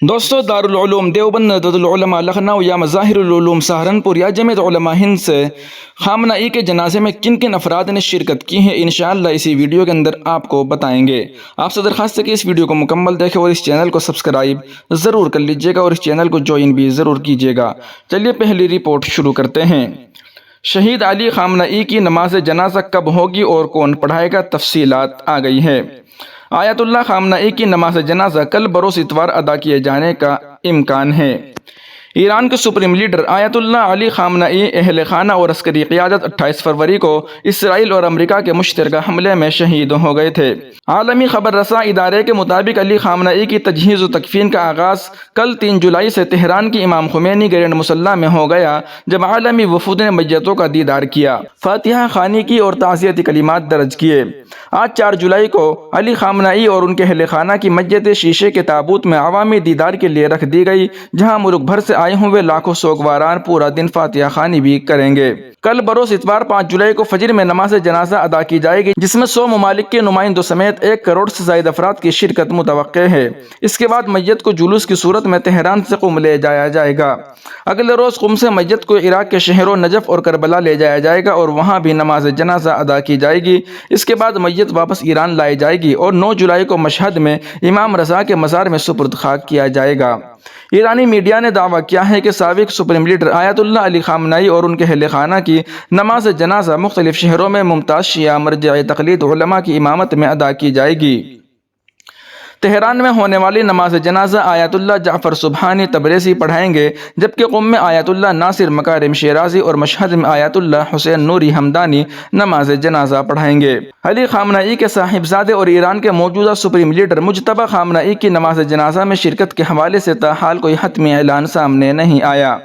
دوستو، دارالعلوم دیوبند، ندوۃ لکھنؤ یا مظاہر العلوم سہارنپور یا جمعیت علماء ہند سے خامنہ ای کے جنازے میں کن کن افراد نے شرکت کی ہے، انشاءاللہ اسی ویڈیو کے اندر آپ کو بتائیں گے۔ آپ سے درخواست ہے کہ اس ویڈیو کو مکمل دیکھیں اور اس چینل کو سبسکرائب ضرور کر لیجئے گا اور اس چینل کو جوائن بھی ضرور کیجئے گا۔ چلیے پہلی رپورٹ شروع کرتے ہیں۔ شہید علی خامنہ ای کی نماز جنازہ کب ہوگی اور کون پڑھائے گا، تفصیلات آ گئی ہے۔ آیت اللہ خامنہ ای کی نماز جنازہ کل بروز اتوار ادا کیے جانے کا امکان ہے۔ ایران کے سپریم لیڈر آیت اللہ علی خامنہ ای اہل خانہ اور عسکری قیادت 28 فروری کو اسرائیل اور امریکہ کے مشترکہ حملے میں شہید ہو گئے تھے۔ عالمی خبر رساں ادارے کے مطابق علی خامنہ ای کی تجہیز و تکفین کا آغاز کل 3 جولائی سے تہران کی امام خمینی گرینڈ مصلی میں ہو گیا، جب عالمی وفود نے میتوں کا دیدار کیا، فاتحہ خوانی کی اور تعزیتی کلمات درج کیے۔ آج 4 جولائی کو علی خامنہ ای اور ان کے اہل خانہ کی میت شیشے کے تابوت میں عوامی دیدار کے لیے رکھ دی گئی، جہاں ملک بھر سے آئے ہوئے لاکھوں سوگواران پورا دن فاتحہ خوانی بھی کریں گے۔ کل بروز اتوار 5 جولائی کو فجر میں نماز جنازہ ادا کی جائے گی، جس میں 100 ممالک کے نمائندوں سمیت 1 کروڑ سے زائد افراد کی شرکت متوقع ہے۔ اس کے بعد میت کو جلوس کی صورت میں تہران سے قم لے جایا جائے گا۔ اگلے روز قم سے میت کو عراق کے شہروں نجف اور کربلا لے جایا جائے گا اور وہاں بھی نماز جنازہ ادا کی جائے گی۔ اس کے بعد میت واپس ایران لائی جائے گی اور 9 جولائی کو مشہد میں امام رضا کے مزار میں سپرد خاک کیا جائے گا۔ ایرانی میڈیا نے دعویٰ کیا ہے کہ سابق سپریم لیڈر آیت اللہ علی خامنہ ای اور ان کے اہل خانہ کی نماز جنازہ مختلف شہروں میں ممتاز شیعہ مرجع تقلید علماء کی امامت میں ادا کی جائے گی۔ تہران میں ہونے والی نماز جنازہ آیت اللہ جعفر سبحانی تبریزی پڑھائیں گے، جبکہ قم میں آیت اللہ ناصر مکارم شیرازی اور مشہد میں آیت اللہ حسین نوری ہمدانی نماز جنازہ پڑھائیں گے۔ علی خامنہ ای کے صاحبزادے اور ایران کے موجودہ سپریم لیڈر مجتبی خامنہ ای کی نماز جنازہ میں شرکت کے حوالے سے تاحال کوئی حتمی اعلان سامنے نہیں آیا۔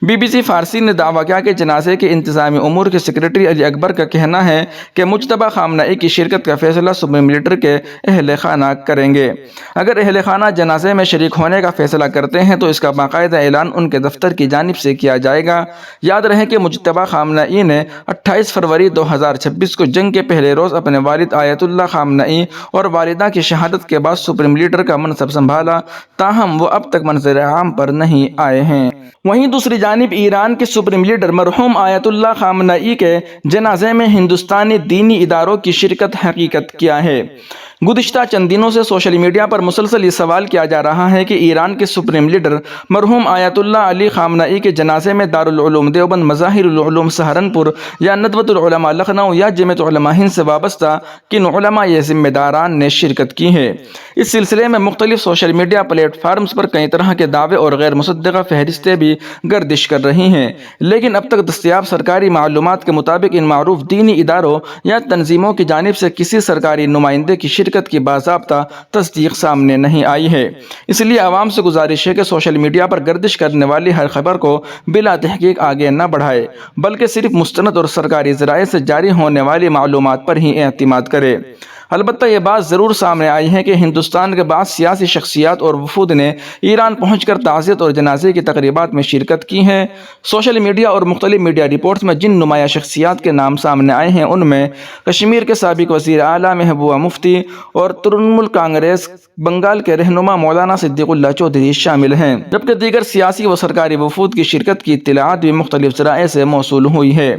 BBC فارسی نے دعویٰ کیا کہ جنازے کے انتظامی امور کے سیکرٹری علی اکبر کا کہنا ہے کہ مجتبی خامنہ ای کی شرکت کا فیصلہ سپریم لیڈر کے اہل خانہ کریں گے۔ اگر اہل خانہ جنازے میں شریک ہونے کا فیصلہ کرتے ہیں تو اس کا باقاعدہ اعلان ان کے دفتر کی جانب سے کیا جائے گا۔ یاد رہے کہ مجتبی خامنہ ای نے 28 فروری 2026 کو جنگ کے پہلے روز اپنے والد آیت اللہ خامنہ ای اور والدہ کی شہادت کے بعد سپریم لیڈر کا منصب سنبھالا، تاہم وہ اب تک منظر عام پر نہیں آئے ہیں۔ وہیں دوسری جانب ایران کے سپریم لیڈر مرحوم آیت اللہ خامنہ ای کے جنازے میں ہندوستانی دینی اداروں کی شرکت حقیقت کیا ہے؟ گزشتہ چند دنوں سے سوشل میڈیا پر مسلسل یہ سوال کیا جا رہا ہے کہ ایران کے سپریم لیڈر مرحوم آیت اللہ علی خامنہ ای کے جنازے میں دارالعلوم دیوبند، مظاہر العلوم سہارنپور یا ندوۃ العلماء لکھنؤ یا جمعیت علماء ہند سے وابستہ کن علماء یا ذمہ داران نے شرکت کی ہے۔ اس سلسلے میں مختلف سوشل میڈیا پلیٹ فارمز پر کئی طرح کے دعوے اور غیر مصدقہ فہرستیں بھی گردش کر رہی ہیں، لیکن اب تک دستیاب سرکاری معلومات کے مطابق ان معروف دینی اداروں یا تنظیموں کی جانب سے کسی سرکاری نمائندے کی شرکت کی باضابطہ تصدیق سامنے نہیں آئی ہے۔ اس لیے عوام سے گزارش ہے کہ سوشل میڈیا پر گردش کرنے والی ہر خبر کو بلا تحقیق آگے نہ بڑھائے، بلکہ صرف مستند اور سرکاری ذرائع سے جاری ہونے والی معلومات پر ہی اعتماد کرے۔ البتہ یہ بات ضرور سامنے آئی ہے کہ ہندوستان کے بعض سیاسی شخصیات اور وفود نے ایران پہنچ کر تعزیت اور جنازے کی تقریبات میں شرکت کی ہے۔ سوشل میڈیا اور مختلف میڈیا رپورٹس میں جن نمایاں شخصیات کے نام سامنے آئے ہیں، ان میں کشمیر کے سابق وزیر اعلیٰ محبوبہ مفتی اور ترنمول کانگریس بنگال کے رہنما مولانا صدیق اللہ چودھری شامل ہیں، جبکہ دیگر سیاسی و سرکاری وفود کی شرکت کی اطلاعات بھی مختلف ذرائع سے موصول ہوئی ہے۔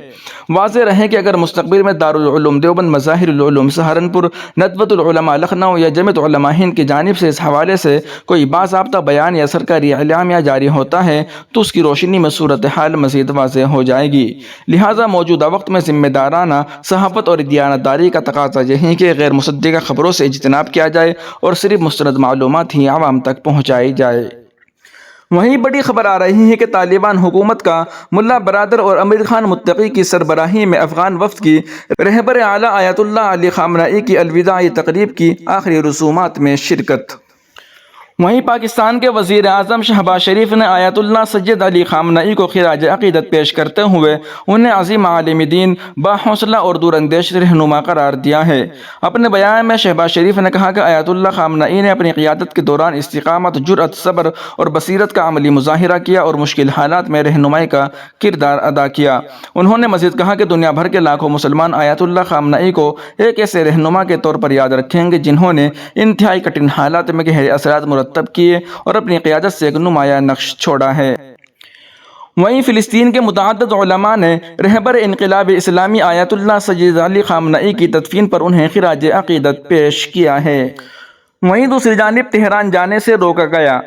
واضح رہے کہ اگر مستقبل میں دارالعلوم دیوبند، مظاہر العلوم سہارنپور، ندوۃ العلماء لکھنؤ یا جمعیت علماء ہند کی جانب سے اس حوالے سے کوئی باضابطہ بیان یا سرکاری اعلامیہ جاری ہوتا ہے تو اس کی روشنی میں صورتحال مزید واضح ہو جائے گی۔ لہٰذا موجودہ وقت میں ذمہ دارانہ صحافت اور دیانتداری کا تقاضا یہ ہے کہ غیر مصدقہ خبروں سے اجتناب کیا جائے اور صرف مستند معلومات ہی عوام تک پہنچائی جائے۔ وہیں بڑی خبر آ رہی ہے کہ طالبان حکومت کا ملا برادر اور امیر خان متقی کی سربراہی میں افغان وفد کی رہبر اعلیٰ آیت اللہ علی خامنہ ای کی الوداعی تقریب کی آخری رسومات میں شرکت۔ وہیں پاکستان کے وزیر اعظم شہباز شریف نے آیت اللہ سید علی خامنہ ای کو خراج عقیدت پیش کرتے ہوئے انہیں عظیم عالم دین، باحوصلہ اور دور اندیش رہنما قرار دیا ہے۔ اپنے بیان میں شہباز شریف نے کہا کہ آیت اللہ خامنہ ای نے اپنی قیادت کے دوران استقامت، جرأت، صبر اور بصیرت کا عملی مظاہرہ کیا اور مشکل حالات میں رہنمائی کا کردار ادا کیا۔ انہوں نے مزید کہا کہ دنیا بھر کے لاکھوں مسلمان آیت اللہ خامنہ ای کو ایک ایسے رہنما کے طور پر یاد رکھیں گے جنہوں نے انتہائی کٹھن حالات میں گہرے اثرات مرتب مرتب کیے اور اپنی قیادت سے ایک نمایاں نقش چھوڑا ہے۔ وہیں فلسطین کے متعدد علماء نے رہبر انقلاب اسلامی آیت اللہ سید علی خامنئی کی تدفین پر انہیں خراج عقیدت پیش کیا ہے۔ وہیں دوسری جانب تہران جانے سے روکا گیا۔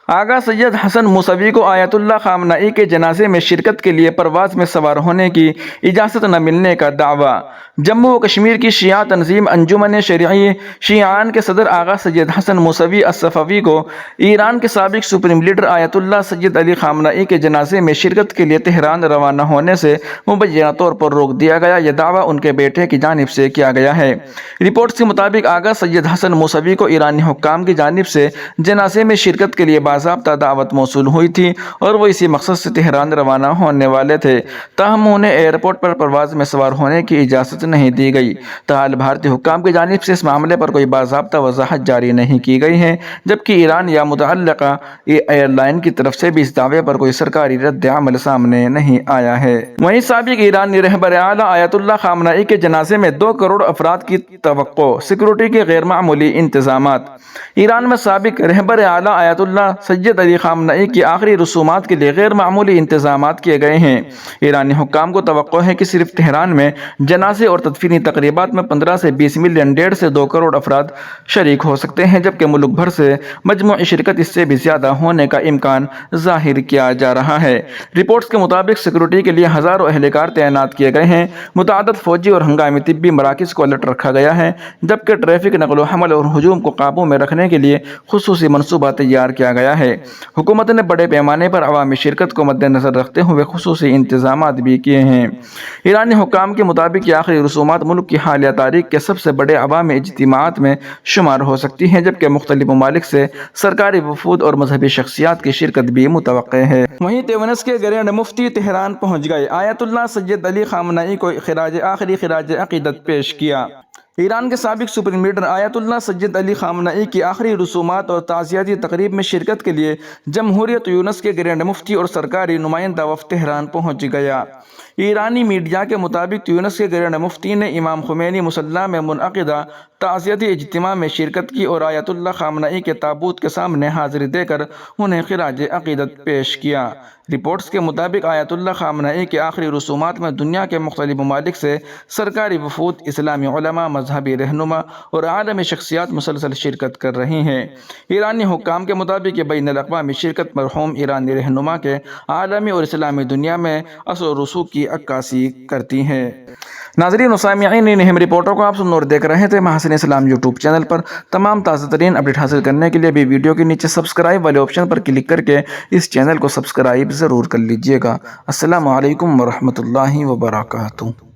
آغا سید حسن موسوی کو آیت اللہ خامنئی کے جنازے میں شرکت کے لیے پرواز میں سوار ہونے کی اجازت نہ ملنے کا دعویٰ۔ جموں و کشمیر کی شیعہ تنظیم انجمن شرعی شیعان کے صدر آغا سید حسن موسوی الصفوی کو ایران کے سابق سپریم لیڈر آیت اللہ سید علی خامنئی کے جنازے میں شرکت کے لیے تہران روانہ ہونے سے مبینہ طور پر روک دیا گیا۔ یہ دعویٰ ان کے بیٹے کی جانب سے کیا گیا ہے۔ رپورٹس کے مطابق آغا سید حسن موسوی کو ایرانی حکام کی جانب سے جنازے میں شرکت کے لیے باضابطہ دعوت موصول ہوئی تھی اور وہ اسی مقصد سے تہران روانہ ہونے والے تھے، تاہم انہیں ایئرپورٹ پر پرواز میں سوار ہونے کی اجازت نہیں دی گئی۔ تاحال بھارتی حکام کی جانب سے اس معاملے پر کوئی باضابطہ وضاحت جاری نہیں کی گئی ہے، جبکہ ایران یا متعلقہ ایئر لائن کی طرف سے بھی اس دعوے پر کوئی سرکاری رد عمل سامنے نہیں آیا ہے۔ وہیں سابق ایرانی رہبر اعلیٰ آیت اللہ خامنئی کے جنازے میں 2 کروڑ افراد کی توقع، سیکورٹی کے غیر معمولی انتظامات۔ ایران میں سابق رہبر اعلیٰ آیت اللہ سید علی خامنئی کی آخری رسومات کے لیے غیر معمولی انتظامات کیے گئے ہیں۔ ایرانی حکام کو توقع ہے کہ صرف تہران میں جنازے اور تدفینی تقریبات میں 15 سے 20 ملین 1.5 سے 2 کروڑ افراد شریک ہو سکتے ہیں، جبکہ ملک بھر سے مجموعی شرکت اس سے بھی زیادہ ہونے کا امکان ظاہر کیا جا رہا ہے۔ رپورٹس کے مطابق سیکورٹی کے لیے ہزاروں اہلکار تعینات کیے گئے ہیں، متعدد فوجی اور ہنگامی طبی مراکز کو الرٹ رکھا گیا ہے، جبکہ ٹریفک، نقل و حمل اور ہجوم کو قابو میں رکھنے کے لیے خصوصی منصوبہ تیار کیا گیا ہے۔ حکومت نے بڑے پیمانے پر عوامی شرکت کو مد نظر رکھتے ہوئے خصوصی انتظامات بھی کیے ہیں۔ ایرانی حکام کے مطابق یہ آخری رسومات ملک کی حالیہ تاریخ کے سب سے بڑے عوامی اجتماعات میں شمار ہو سکتی ہیں، جبکہ مختلف ممالک سے سرکاری وفود اور مذہبی شخصیات کی شرکت بھی متوقع ہے۔ وہیں تیونس کے گرینڈ مفتی تہران پہنچ گئے، آیت اللہ سید علی خامنئی کو آخری خراج عقیدت پیش کیا۔ ایران کے سابق سپریم لیڈر آیت اللہ سید علی خامنئی کی آخری رسومات اور تعزیتی تقریب میں شرکت کے لیے جمہوریہ تیونس کے گرینڈ مفتی اور سرکاری نمائندہ وفد تہران پہنچ گیا۔ ایرانی میڈیا کے مطابق تیونس کے گرینڈ مفتی نے امام خمینی مصلی میں منعقدہ تعزیتی اجتماع میں شرکت کی اور آیت اللہ خامنئی کے تابوت کے سامنے حاضری دے کر انہیں خراج عقیدت پیش کیا۔ رپورٹس کے مطابق آیت اللہ خامنئی کے آخری رسومات میں دنیا کے مختلف ممالک سے سرکاری وفود، اسلامی علماء، مذہبی رہنما اور عالمی شخصیات مسلسل شرکت کر رہی ہیں۔ ایرانی حکام کے مطابق یہ بین الاقوامی شرکت مرحوم ایرانی رہنما کے عالمی اور اسلامی دنیا میں اثر و رسوخ کی عکاسی کرتی ہے۔ ناظرین و سامعین، ان اہم رپورٹوں کو آپ سن اور دیکھ رہے تھے محسن اسلام یوٹیوب چینل پر۔ تمام تازہ ترین اپڈیٹ حاصل کرنے کے لیے بھی ویڈیو کے نیچے سبسکرائب والے آپشن پر کلک کر کے اس چینل کو سبسکرائب ضرور کر لیجئے گا۔ السلام علیکم ورحمۃ اللہ وبرکاتہ۔